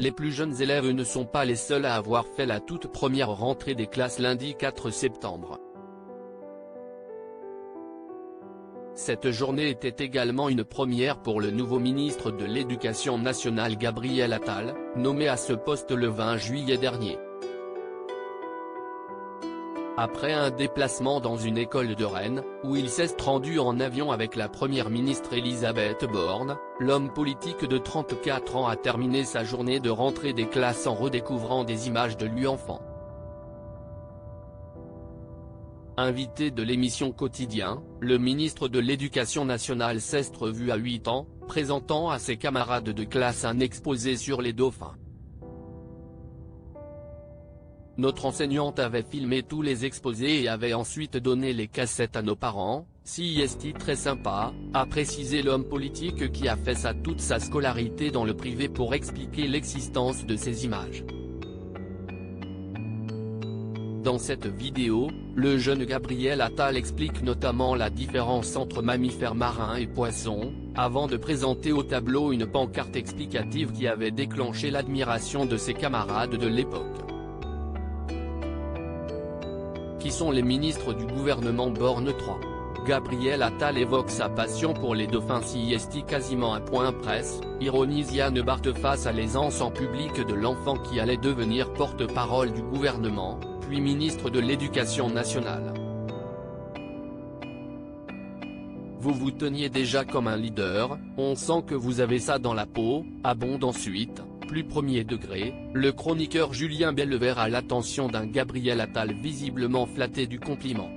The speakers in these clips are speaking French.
Les plus jeunes élèves ne sont pas les seuls à avoir fait la toute première rentrée des classes lundi 4 septembre. Cette journée était également une première pour le nouveau ministre de l'Éducation nationale Gabriel Attal, nommé à ce poste le 20 juillet dernier. Après un déplacement dans une école de Rennes, où il s'est rendu en avion avec la première ministre Elisabeth Borne, l'homme politique de 34 ans a terminé sa journée de rentrée des classes en redécouvrant des images de lui enfant. Invité de l'émission Quotidien, le ministre de l'Éducation nationale s'est revu à 8 ans, présentant à ses camarades de classe un exposé sur les dauphins. Notre enseignante avait filmé tous les exposés et avait ensuite donné les cassettes à nos parents, si est très sympa, a précisé l'homme politique qui a fait toute sa scolarité dans le privé pour expliquer l'existence de ces images. Dans cette vidéo, le jeune Gabriel Attal explique notamment la différence entre mammifères marins et poissons, avant de présenter au tableau une pancarte explicative qui avait déclenché l'admiration de ses camarades de l'époque. Qui sont les ministres du gouvernement Borne 3. Gabriel Attal évoque sa passion pour les dauphins quasiment à point presse, ironise Yann Barth face à l'aisance en public de l'enfant qui allait devenir porte-parole du gouvernement, puis ministre de l'Éducation nationale. Vous vous teniez déjà comme un leader, on sent que vous avez ça dans la peau, abonde ensuite, plus premier degré, le chroniqueur Julien Bellevert à l'attention d'un Gabriel Attal visiblement flatté du compliment.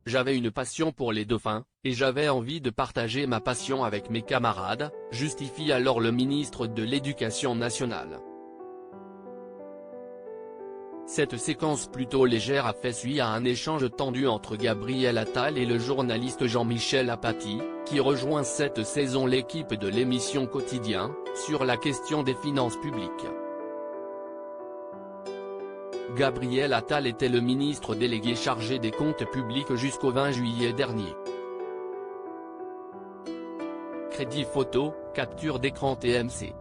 J'avais une passion pour les dauphins, et j'avais envie de partager ma passion avec mes camarades, justifie alors le ministre de l'Éducation nationale. Cette séquence plutôt légère a fait suite à un échange tendu entre Gabriel Attal et le journaliste Jean-Michel Apathy, qui rejoint cette saison l'équipe de l'émission Quotidien, sur la question des finances publiques. Gabriel Attal était le ministre délégué chargé des comptes publics jusqu'au 20 juillet dernier. Crédit photo, capture d'écran TMC.